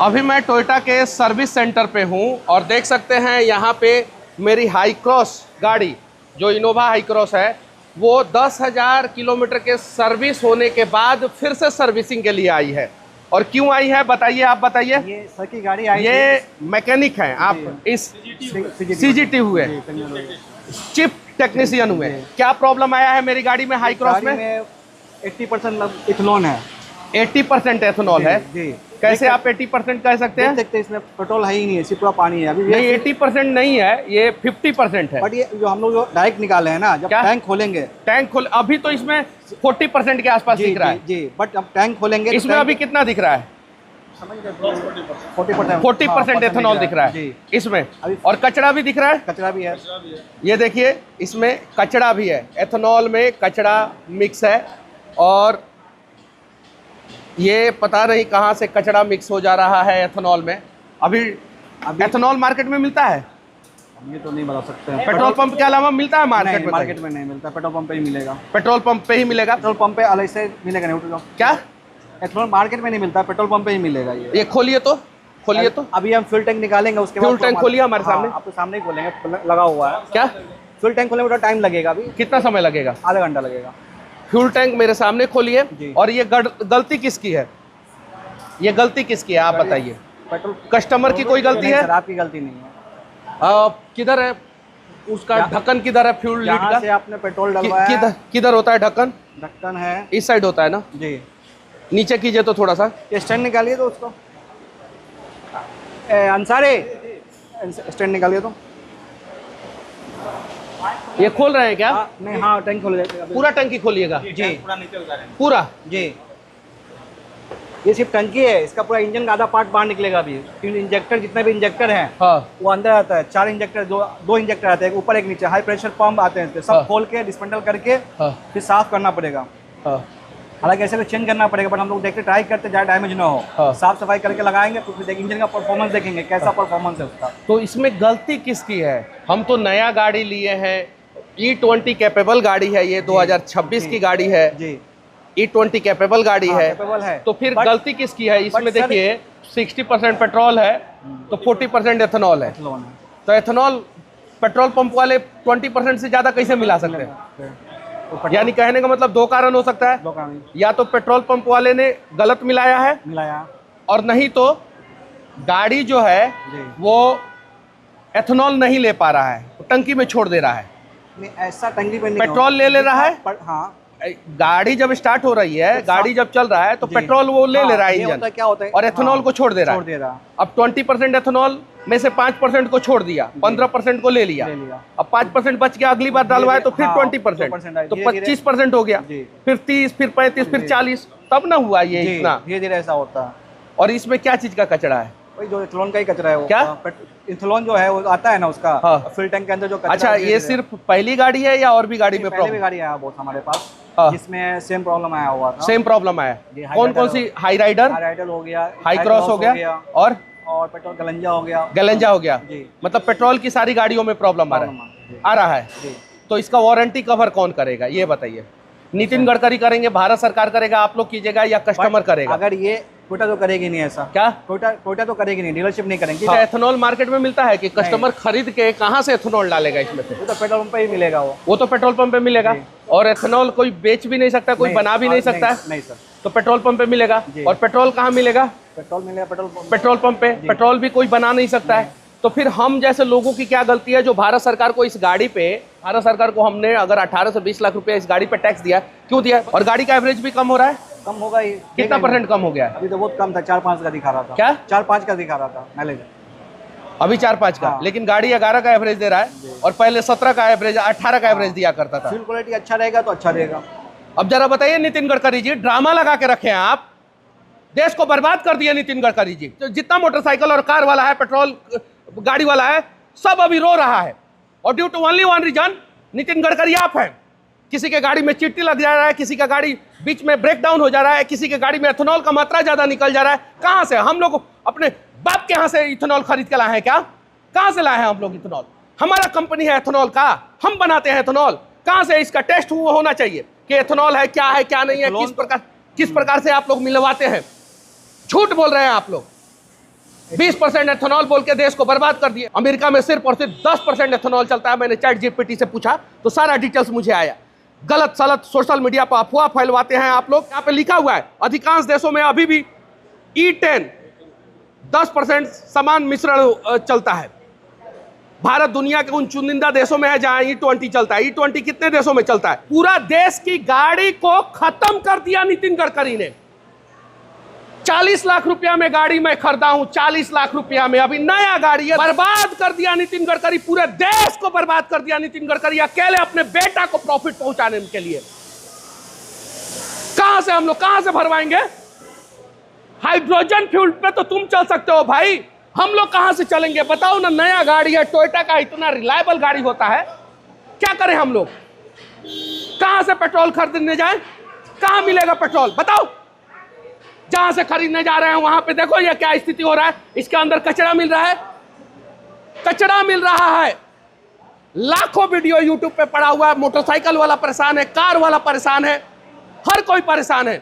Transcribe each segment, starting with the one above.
अभी मैं टोयोटा के सर्विस सेंटर पे हूँ और देख सकते हैं यहाँ पे मेरी हाई क्रॉस गाड़ी जो इनोवा हाई क्रॉस है वो 10,000 किलोमीटर के सर्विस होने के बाद फिर से सर्विसिंग के लिए आई है। और क्यों आई है बताइए, आप बताइए। ये सर की गाड़ी आई ये मैकेनिक हैं आप, इस सीजीटी हुए, चिप टेक्नीशियन हुए। क्या प्रॉब्लम आया है मेरी गाड़ी में हाई क्रॉस में? 80% इथेनॉल है। 80% एथेनॉल है जी। कैसे आप 80% कह सकते हैं? देख सकते हैं इसमें पेट्रोल है ही नहीं है, सिर्फ पूरा पानी है अभी। नहीं 80% नहीं है, ये 50% है। बट ये जो हम लोग जो डायरेक्ट निकाले हैं ना, जब टैंक खोलेंगे, टैंक खोल अभी तो इसमें 40% के आसपास दिख रहा है। जी, बट अब टैंक खोलेंगे इसमें अभी कितना दिख रहा है? 40% एथेनॉल दिख रहा है इसमें। और कचरा भी दिख रहा है। कचरा भी है, ये देखिए इसमें कचरा भी है, एथेनॉल में कचरा मिक्स है। और ये पता नहीं कहाँ से कचरा मिक्स हो जा रहा है एथेनॉल में। अभी एथेनॉल मार्केट में मिलता है? ये तो नहीं बता सकते हैं। पेट्रोल पंप के अलावा मिलता है मार्केट में? मार्केट में नहीं मिलता, पेट्रोल पंप पे ही मिलेगा। पेट्रोल पंप पे ही मिलेगा? पेट्रोल पंप पे अलग से मिलेगा नहीं। क्या एथेनॉल मार्केट में नहीं मिलता, पेट्रोल पंप पे ही मिलेगा। ये खोलिए तो, खोलिए तो। अभी हम फ्यूल टैंक निकालेंगे, उसके बाद फ्यूल टैंक खोलिए हमारे सामने। आपके सामने ही खोलेंगे, लगा हुआ है। क्या फ्यूल टैंक खोलने में टाइम लगेगा? अभी कितना समय लगेगा? आधा घंटा लगेगा। फ्यूल टैंक मेरे सामने खोलिए। और ये गलती किसकी है? ये गलती किसकी है आप बताइए? पेट्रोल कस्टमर की कोई गलती है? सर आपकी गलती नहीं है। किधर है उसका ढक्कन? किधर है फ्यूल लीड का? से आपने पेट्रोल डलवाया किधर होता है ढक्कन? ढक्कन है इस साइड होता है ना जी। नीचे कीजिए तो थोड़ा सा। स्टैंड निकालिए तो उसको, अंसारी स्टैंड निकालिए तो। ये खोल रहे हैं क्या? नहीं, हाँ टैंक खोल पूरा टंकी खोलिएगा जी। पूरा जी। ये सिर्फ टंकी है, इसका पूरा इंजन का आधा पार्ट बाहर निकलेगा अभी। इंजेक्टर, जितने भी इंजेक्टर हैं वो अंदर आता है। 4 इंजेक्टर, दो इंजेक्टर आते हैं, ऊपर एक नीचे। हाई प्रेशर पंप आते हैं, सब खोल के डिस्मेंटल करके फिर साफ करना पड़ेगा। हालांकि ऐसे तो चेंज करना पड़ेगा, बट हम लोग देखते ट्राई करते ज़्यादा डैमेज ना हो। साफ सफाई करके लगाएंगे तो फिर इंजन का परफॉर्मेंस देखेंगे कैसा परफॉर्मेंस है उसका। तो इसमें गलती किसकी है? हम तो नया गाड़ी लिए हैं, E20 कैपेबल गाड़ी है, ये 2026 की गाड़ी है जी। E20 कैपेबल गाड़ी है, तो फिर गलती किसकी है? इसमें देखिए 60% पेट्रोल है तो 40% एथेनॉल है। तो एथेनॉल पेट्रोल पंप वाले 20% से ज़्यादा कैसे मिला सकते हैं? यानी कहने का मतलब 2 कारण हो सकता है। या तो पेट्रोल पंप वाले ने गलत मिलाया और नहीं तो गाड़ी जो है वो एथेनॉल नहीं ले पा रहा है, टंकी में छोड़ दे रहा है। नहीं, ऐसा टंकी पे नहीं, पेट्रोल ले रहा है। हाँ, गाड़ी जब स्टार्ट हो रही है, गाड़ी जब चल रहा है तो पेट्रोल वो ले रहा है इंजन, क्या होता है और एथेनॉल को छोड़ दे रहा है। अब 20% एथेनॉल में से 5% को छोड़ दिया, 15% को ले लिया। अब 5% बच गया, अगली बार डालवाए तो फिर 20%, तो 25% हो गया, फिर 30, फिर 35, फिर 40, तब ना हुआ ये इतना। धीरे धीरे ऐसा होता है। और इसमें क्या चीज का कचरा है? वही जो इथेनॉल का ही कचरा है वो। क्या इथेनॉल जो है वो आता है ना उसका फ्यूल टैंक के अंदर जो कचरा। अच्छा, ये सिर्फ पहली गाड़ी है या और भी गाड़ी में प्रॉब्लम? पहले भी गाड़ी आया बहुत हमारे पास, जिसमें सेम प्रॉब्लम आया हुआ था। सेम प्रॉब्लम आया? कौन कौन सी? हाई राइडर हो गया, हाई क्रॉस हो गया, और पेट्रोल गलंजा हो गया जी। मतलब पेट्रोल की सारी गाड़ियों में प्रॉब्लम आ रहा है। तो इसका वारंटी कवर कौन करेगा ये बताइए? नितिन गडकरी करेंगे, भारत सरकार करेगा, आप लोग कीजिएगा, या कस्टमर करेगा? अगर ये टोयोटा तो करेगी नहीं ऐसा। क्या टोयोटा तो करेगी नहीं, डीलरशिप नहीं करेंगे। एथेनॉल मार्केट में मिलता है कि कस्टमर खरीद के कहाँ से एथेनॉल डालेगा इसमें से? वो तो पेट्रोल पंप पे ही मिलेगा। वो तो पेट्रोल पंप पे मिलेगा। और एथेनॉल कोई बेच भी नहीं सकता, कोई बना भी नहीं सकता है। नहीं सर, तो पेट्रोल पंप पे मिलेगा। और पेट्रोल कहाँ मिलेगा? पेट्रोल मिलेगा पेट्रोल पंप पे। पेट्रोल भी कोई बना नहीं सकता है। तो फिर हम जैसे लोगों की क्या गलती है जो भारत सरकार को इस गाड़ी पे, भारत सरकार को हमने अगर 18 से 20 लाख रुपए इस गाड़ी पे टैक्स दिया, क्यों दिया? और गाड़ी का एवरेज भी कम हो रहा है। कम होगा ही। कितना % कम हो गया है? अभी तो बहुत कम था, 4-5 का दिखा रहा था। क्या 4-5 का दिखा रहा था माइलेज? अभी 4-5 का। लेकिन गाड़ी 11 का एवरेज दे रहा है और पहले 17 का एवरेज, 18 का एवरेज दिया करता था। फ्यूल क्वालिटी अच्छा रहेगा तो अच्छा रहेगा। अब जरा बताइए नितिन गडकरी जी, ड्रामा लगा के रखे हैं आप, देश को बर्बाद कर दिया नितिन गडकरी जी। तो जितना मोटरसाइकिल और कार वाला है, पेट्रोल गाड़ी वाला है, सब अभी रो रहा है। और due to only one reason, Nitin Gadkari आप हैं। किसी के गाड़ी में चिट्टी लग जा रहा है, किसी का गाड़ी बीच में ब्रेक डाउन हो जा रहा है, किसी के गाड़ी में एथेनॉल का मात्रा ज्यादा निकल जा रहा है। कहां से? हम लोग अपने बाप के यहां से इथेनॉल खरीद के लाए हैं क्या? कहां से लाए हैं हम लोग इथेनॉल? हमारा कंपनी है एथेनॉल का, हम बनाते हैं एथेनॉल। कहां से इसका टेस्ट होना चाहिए कि एथेनॉल है क्या नहीं है, किस प्रकार से आप लोग मिलवाते हैं? झूठ बोल रहे हैं आप लोग। 20% एथेनॉल बोल के देश को बर्बाद कर दिए। अमेरिका में सिर्फ और सिर्फ 10% एथेनॉल चलता है। मैंने चैट जीपीटी से पूछा तो सारा डिटेल्स मुझे आया। गलत सलत सोशल मीडिया पर अफवाह फैलवाते हैं आप लोग। यहाँ पे लिखा हुआ है अधिकांश देशों में अभी भी E10 10% समान मिश्रण चलता है। भारत दुनिया के उन चुनिंदा देशों में है जहां E20 चलता है। E20 कितने देशों में चलता है? पूरा देश की गाड़ी को खत्म कर दिया नितिन गडकरी ने। 40 लाख रुपया में गाड़ी मैं खरीदा हूं, 40 लाख रुपया में, अभी नया गाड़ी है। बर्बाद कर दिया नितिन गडकरी, पूरे देश को बर्बाद कर दिया नितिन गडकरी अकेले अपने बेटा को प्रॉफिट पहुंचाने के लिए। कहां से हम लोग कहां से भरवाएंगे? हाइड्रोजन फ्यूल पे तो तुम चल सकते हो भाई, हम लोग कहां से चलेंगे बताओ ना। नया गाड़ी है, टोयोटा का इतना रिलायबल गाड़ी होता है, क्या करें हम लोग? कहां से पेट्रोल खरीदने जाए? कहां मिलेगा पेट्रोल बताओ? जहां से खरीदने जा रहे हैं वहां पे देखो ये क्या स्थिति हो रहा है। इसके अंदर कचरा मिल रहा है, कचरा मिल रहा है। लाखों वीडियो यूट्यूब पे पड़ा हुआ है। मोटरसाइकिल वाला परेशान है, कार वाला परेशान है, हर कोई परेशान है।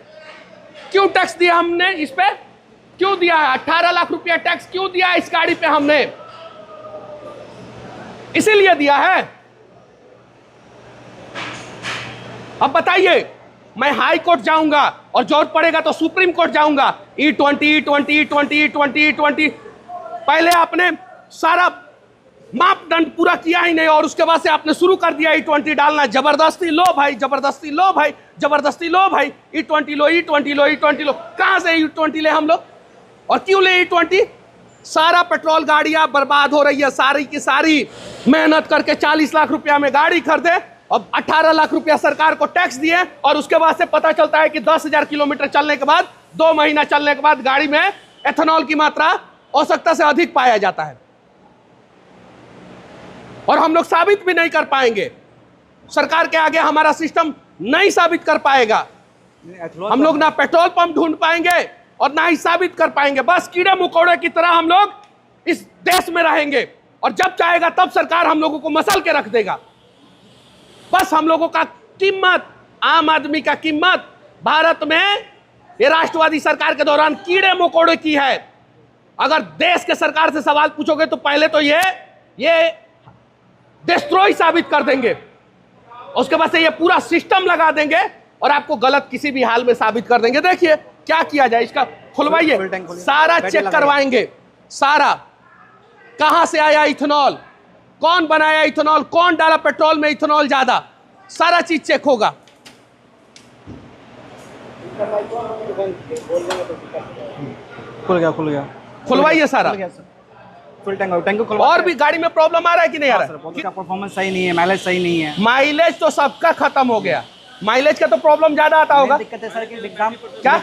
क्यों टैक्स दिया हमने इस पे? क्यों दिया है? 18 लाख रुपया टैक्स क्यों दिया है इस गाड़ी पे हमने? इसीलिए दिया है। अब बताइए, मैं हाई कोर्ट जाऊंगा और जरूरत पड़ेगा तो सुप्रीम कोर्ट जाऊंगा। E20 पहले आपने सारा मापदंड पूरा किया ही नहीं और उसके बाद से आपने शुरू कर दिया E20 डालना। जबरदस्ती लो भाई, जबरदस्ती लो भाई, जबरदस्ती लो भाई। E20 लो, E20 लो, E20 लो। कहां से E20 ले हम लोग और क्यों ले E20? सारा पेट्रोल गाड़ियां बर्बाद हो रही है, सारी की सारी। मेहनत करके 40 लाख रुपया में गाड़ी खरीदे और 18 लाख रुपया सरकार को टैक्स दिए और उसके बाद से पता चलता है कि 10,000 किलोमीटर चलने के बाद, 2 महीना चलने के बाद गाड़ी में एथेनॉल की मात्रा आवश्यकता से अधिक पाया जाता है और हम लोग साबित भी नहीं कर पाएंगे। सरकार के आगे हमारा सिस्टम नहीं साबित कर पाएगा। हम लोग ना पेट्रोल पंप ढूंढ पाएंगे और ना ही साबित कर पाएंगे। बस कीड़े मकोड़े की तरह हम लोग इस देश में रहेंगे और जब चाहेगा तब सरकार हम लोगों को मसल के रख देगा। बस हम लोगों का कीमत, आम आदमी का कीमत भारत में ये राष्ट्रवादी सरकार के दौरान कीड़े मकोड़े की है। अगर देश के सरकार से सवाल पूछोगे तो पहले तो ये डिस्ट्रॉय साबित कर देंगे, उसके बाद से ये पूरा सिस्टम लगा देंगे और आपको गलत किसी भी हाल में साबित कर देंगे। देखिए क्या किया जाए, इसका खुलवाइए, सारा चेक करवाएंगे। सारा कहां से आया इथेनॉल, कौन बनाया इथेनॉल, कौन डाला पेट्रोल में इथेनॉल ज्यादा, सारा चीज चेक होगा। खुल गया खुलवाइए सारा। फुल टैंक और भी गाड़ी में प्रॉब्लम आ रहा है कि नहीं आ रहा है? उसका परफॉर्मेंस सही नहीं है, माइलेज सही नहीं है। माइलेज तो सबका खत्म हो गया। माइलेज का तो प्रॉब्लम ज्यादा आता होगा। दिक्कत है सर कि एग्जाम क्या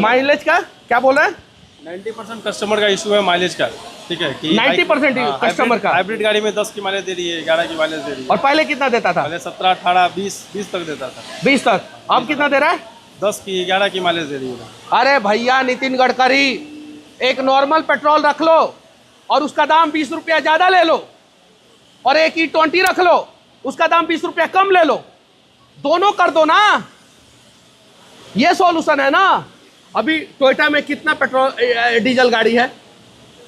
माइलेज का क्या बोल रहे हैं? 90% कस्टमर का इशू है माइलेज का। ठीक है कि 90% कस्टमर का। हाइब्रिड गाड़ी में 10 की माइलेज दे रही है, 11 की माइलेज दे रही है। और पहले कितना देता था? पहले 17, 18, 20 तक देता था। 20 तक। अब कितना दे रहा है? 10 की 11 की माइलेज दे रही है। अरे भैया नितिन गडकरी, एक नॉर्मल पेट्रोल रख लो और उसका दाम 20 रुपया ज्यादा ले लो और एक E20 रख लो, उसका दाम 20 रुपया कम ले लो, दोनों कर दो ना। ये सॉल्यूशन है ना। अभी टोयोटा में कितना पेट्रोल डीजल गाड़ी है?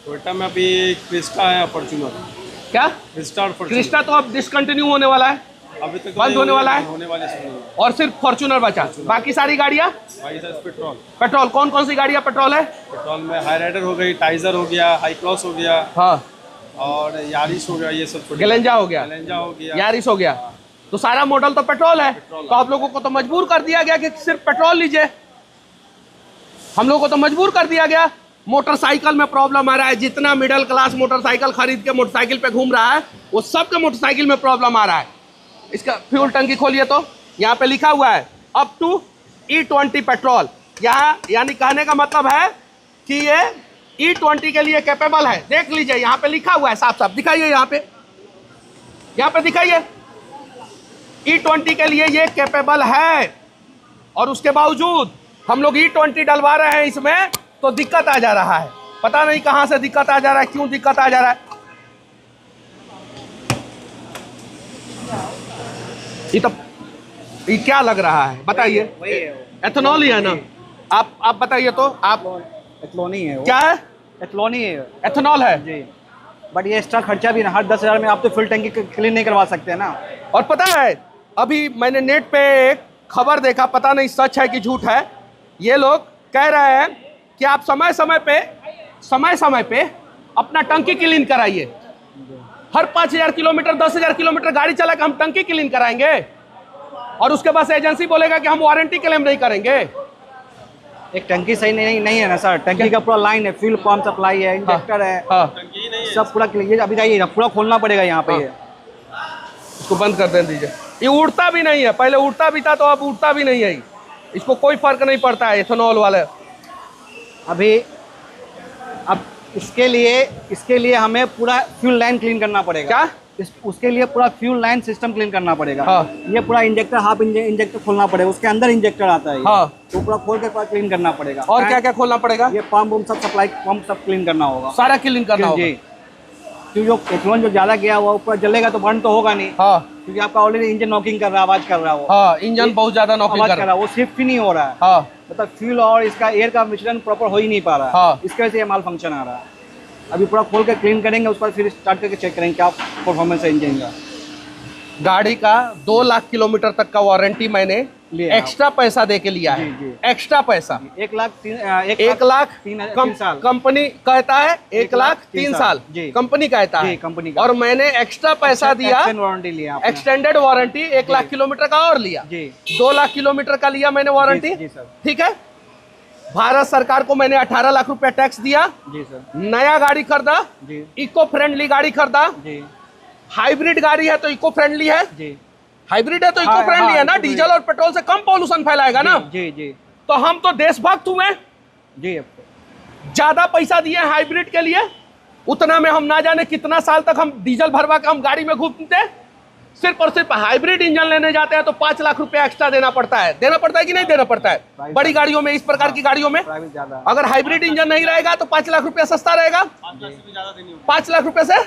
टोयोटा में अभी क्रिस्टा है, फॉर्च्यूनर। क्या क्रिस्टा और फॉर्च्यूनर क्रिस्टा तो अब डिसकंटिन्यू होने वाला है, अभी तक बंद होने वाला है, होने वाले और सिर्फ फॉर्च्यूनर बचा। बाकी सारी गाड़ियाँ भाई सर पेट्रोल। पेट्रोल कौन कौन सी गाड़ियाँ पेट्रोल है? पेट्रोल में हाई राइडर हो गई, टाइजर हो गया, हाई क्रॉस हो गया, हाँ, और यारिस हो गया, ये सब। गलेंजा हो गया, गलेंजा हो गया, यारिस हो गया। तो सारा मॉडल तो पेट्रोल है। तो आप लोगों को तो मजबूर कर दिया गया कि सिर्फ पेट्रोल लीजिए। हम लोगों को तो मजबूर कर दिया गया। मोटरसाइकिल में प्रॉब्लम आ रहा है। जितना मिडिल क्लास मोटरसाइकिल खरीद के मोटरसाइकिल पे घूम रहा है वो सबके मोटरसाइकिल में प्रॉब्लम आ रहा है। इसका फ्यूल टंकी खोलिए तो यहाँ पे लिखा हुआ है अप टू E20 पेट्रोल। यहाँ यानी कहने का मतलब है कि ये E20 के लिए कैपेबल है। देख लीजिए यहाँ पे लिखा हुआ है, साफ साफ दिखाइए, यहाँ पे दिखाइए, E20 के लिए ये कैपेबल है। और उसके बावजूद हम लोग E20 डलवा रहे हैं इसमें तो दिक्कत आ जा रहा है। पता नहीं कहां से दिक्कत आ जा रहा है, क्यों दिक्कत आ जा रहा है। ये क्या लग रहा है बताइए? एथेनॉल ही है ना? आप बताइए तो। आप एथेनॉल ही है वो। क्या है? एथलॉन ही है। एथेनॉल है जी, बट ये एक्स्ट्रा खर्चा भी ना, हर 10,000 में आप तो फुल टंकी क्लीन नहीं करवा सकते हैं ना। और पता है अभी मैंने नेट पे एक खबर देखा, पता नहीं सच है कि झूठ है, ये लोग कह रहे हैं कि आप समय समय पे अपना टंकी क्लीन कराइए। हर 5,000 किलोमीटर 10,000 किलोमीटर गाड़ी चला के हम टंकी क्लीन कराएंगे और उसके बाद एजेंसी बोलेगा कि हम वारंटी क्लेम नहीं करेंगे। एक टंकी सही नहीं है ना सर, टंकी का पूरा लाइन है, फ्यूल पंप सप्लाई है, इंजेक्टर है, सब पूरा क्लियर। अभी जाइए पूरा खोलना पड़ेगा यहाँ पे। ये इसको बंद कर दें दीजिए। ये उड़ता भी नहीं है, पहले उड़ता भी था तो अब उड़ता भी नहीं है। इसको कोई फर्क नहीं पड़ता है एथेनॉल वाले। अभी अब इसके लिए हमें पूरा फ्यूल लाइन क्लीन करना पड़ेगा। क्या? उसके लिए पूरा फ्यूल लाइन सिस्टम क्लीन करना पड़ेगा। हाँ। ये पूरा इंजेक्टर, हाफ इंजेक्टर खोलना पड़ेगा, उसके अंदर इंजेक्टर आता है। हाँ। तो पूरा खोल के पूरा क्लीन करना पड़ेगा। और क्या क्या खोलना पड़ेगा? ये पंप सब सप्लाई पंप सब क्लीन करना होगा, सारा क्लीन करना होगा। जी, क्योंकि जो एथलॉन जो ज्यादा गया हुआ ऊपर जलेगा तो बर्न तो होगा नहीं। हाँ, क्योंकि आपका ऑलरेडी इंजन नॉकिंग कर रहा है, आवाज कर रहा है वो। हाँ, इंजन बहुत ज्यादा नॉकिंग आवाज कर कर रहा रहा है, वो शिफ्ट ही नहीं हो रहा है। हाँ, मतलब फ्यूल और इसका एयर का मिश्रण प्रॉपर हो ही नहीं पा रहा है। हाँ। इसकी वजह से ये माल फंक्शन आ रहा है। अभी पूरा खोल के क्लीन करेंगे, उस पर फिर स्टार्ट करके चेक करेंगे क्या परफॉर्मेंस है इंजन का। गाड़ी का 2 लाख किलोमीटर तक का वारंटी मैंने लिया, एक्स्ट्रा पैसा दे के लिया है। जी। एक्स्ट्रा पैसा 1 लाख 3 कंपनी कहता है 1 लाख 3 साल जी। कंपनी कहता जी, है कंपनी का। और मैंने एक्स्ट्रा पैसा दिया, वारंटी लिया आपने। एक्सटेंडेड वारंटी 1 लाख किलोमीटर का और लिया। जी। 2 लाख किलोमीटर का लिया मैंने वारंटी। जी सर। ठीक है, भारत सरकार को मैंने 18 लाख रुपया टैक्स दिया। जी सर। नया गाड़ी खरीदा, जी इको फ्रेंडली गाड़ी खरीदा। जी हाइब्रिड गाड़ी है तो इको फ्रेंडली है। जी हाइब्रिड है तो इको हाँ, फ्रेंडली हाँ, है ना, eco डीजल और पेट्रोल से कम पॉल्यूशन फैलाएगा ना। जी जी तो हम तो देशभक्त हुए, जी। ज्यादा पैसा दिए हाइब्रिड के लिए, उतना में हम ना जाने कितना साल तक हम डीजल भरवा के हम गाड़ी में घूमते। सिर्फ और सिर्फ हाइब्रिड इंजन लेने जाते हैं तो 5 लाख रुपया एक्स्ट्रा देना पड़ता है कि नहीं देना पड़ता है? बड़ी गाड़ियों में, इस प्रकार की गाड़ियों में अगर हाइब्रिड इंजन नहीं रहेगा तो 5 लाख रुपया सस्ता रहेगा। 5 लाख रुपए से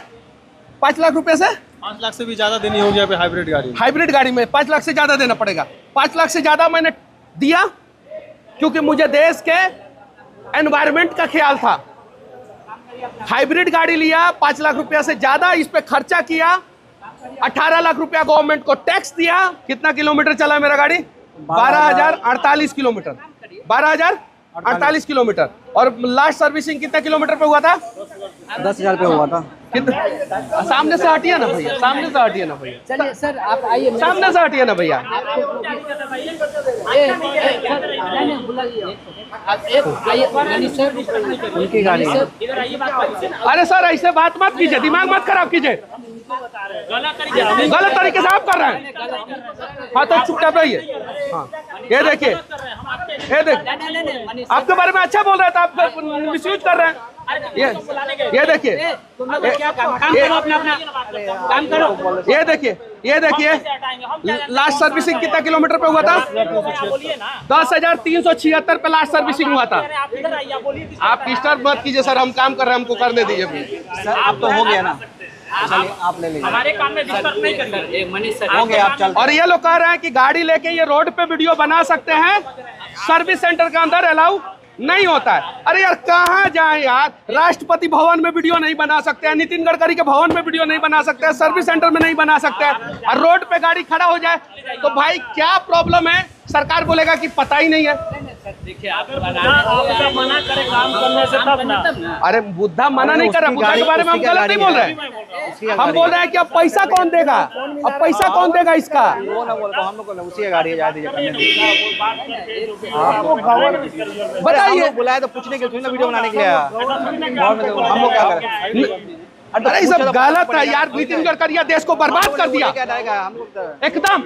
5 लाख रुपए से 5 लाख से भी ज्यादा देनी होगी यहाँ पे हाइब्रिड गाड़ी में 5 लाख से ज्यादा देना पड़ेगा। 5 लाख से ज्यादा मैंने दिया क्योंकि मुझे देश के एनवायरनमेंट का ख्याल था। हाइब्रिड गाड़ी लिया, 5 लाख रुपया से ज्यादा इस पे खर्चा किया, 18 लाख रुपया गवर्नमेंट को टैक्स दिया। कितना किलोमीटर चला मेरा गाड़ी? 12,048 किलोमीटर, 12,048 किलोमीटर। और लास्ट सर्विसिंग कितना किलोमीटर पे हुआ था? 10,000 पे हुआ था। कितना? सामने से हटिए ना भैया, सामने से हटिए ना भैया। चलिए सर आप आइए, सामने से हटिए ना भैया। उनकी गाड़ी है। अरे सर ऐसे बात मत कीजिए, दिमाग मत खराब कीजिए। गलत तरीके से आप कर रहे हैं। हाँ तो चुपचाप रहिए। हाँ ये देखिए, ये देखिए आपके बारे में अच्छा बोल रहे थे, आप मिसयूज कर रहे हैं। ये देखिए, ये देखिए लास्ट सर्विसिंग कितना किलोमीटर पे हुआ था? 10,376 पे लास्ट सर्विसिंग हुआ था। आप डिस्टर्ब मत कीजिए सर, हम काम कर रहे हैं, हमको करने दीजिए। सर आप तो हो गया ना, चलिए आप ले लीजिए। हमारे काम में डिस्टर्ब नहीं करिए। मनीष सर हो गया, आप चल। और ये लोग कह रहे हैं कि गाड़ी लेके ये रोड पे वीडियो बना सकते हैं, सर्विस सेंटर के अंदर अलाउ नहीं होता है। अरे यार कहाँ जाए यार, राष्ट्रपति भवन में वीडियो नहीं बना सकते हैं, नितिन गडकरी के भवन में वीडियो नहीं बना सकते हैं, सर्विस सेंटर में नहीं बना सकते हैं, और रोड पे गाड़ी खड़ा हो जाए तो भाई क्या प्रॉब्लम है? सरकार बोलेगा कि पता ही नहीं है। देखिए आप मना करे काम करने से तब ना। अरे बुद्धा मना नहीं कर रहा, बुद्धा के बारे में हम गलत नहीं बोल रहे हैं। हम बोल रहे हैं कि अब पैसा कौन देगा, अब पैसा कौन देगा इसका? वो ना बोल, हम लोग उसी की गाड़ी है, जा दीजिए करने दीजिए। बताइए, बुलाया तो पूछने के लिए, वीडियो बनाने के लिए हम लोग क्या करें? अरे सब गलत है यार। नितिन गडकरी देश को बर्बाद कर दिया, एकदम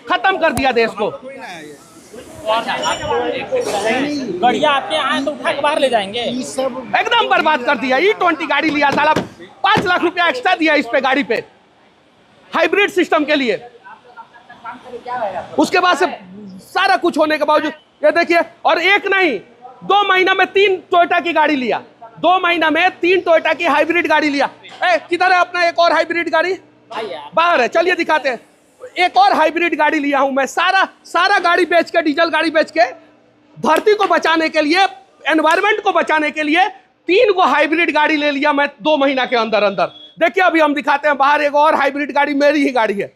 खत्म कर दिया देश को। बढ़िया आपके यहाँ तो उठा के बाहर ले जाएंगे, एकदम बर्बाद कर दिया। E20 गाड़ी लिया साला, 5 लाख रुपया एक्स्ट्रा दिया इस पे गाड़ी पे, हाइब्रिड सिस्टम के लिए। उसके बाद से सारा कुछ होने के बावजूद ये देखिए, और एक नहीं 2 महीना में 3 टोयोटा की गाड़ी लिया, 2 महीना में 3 टोयोटा की हाइब्रिड गाड़ी लिया। किधर है अपना एक और हाइब्रिड गाड़ी? बाहर है, चलिए दिखाते हैं। एक और हाइब्रिड गाड़ी लिया हूं मैं, सारा गाड़ी बेच के, डीजल गाड़ी बेच के, धरती को बचाने के लिए, एनवायरनमेंट को बचाने के लिए 3 गो हाइब्रिड गाड़ी ले लिया मैं 2 महीना के अंदर अंदर। देखिए अभी हम दिखाते हैं बाहर एक और हाइब्रिड गाड़ी, मेरी ही गाड़ी है,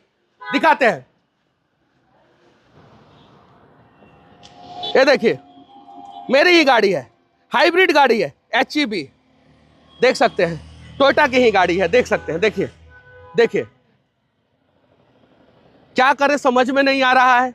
दिखाते हैं। ये देखिए मेरी ही गाड़ी है, हाइब्रिड गाड़ी है, HEB देख सकते हैं, टोयोटा की ही गाड़ी है, देख सकते हैं। देखिए देखिए क्या करें समझ में नहीं आ रहा है।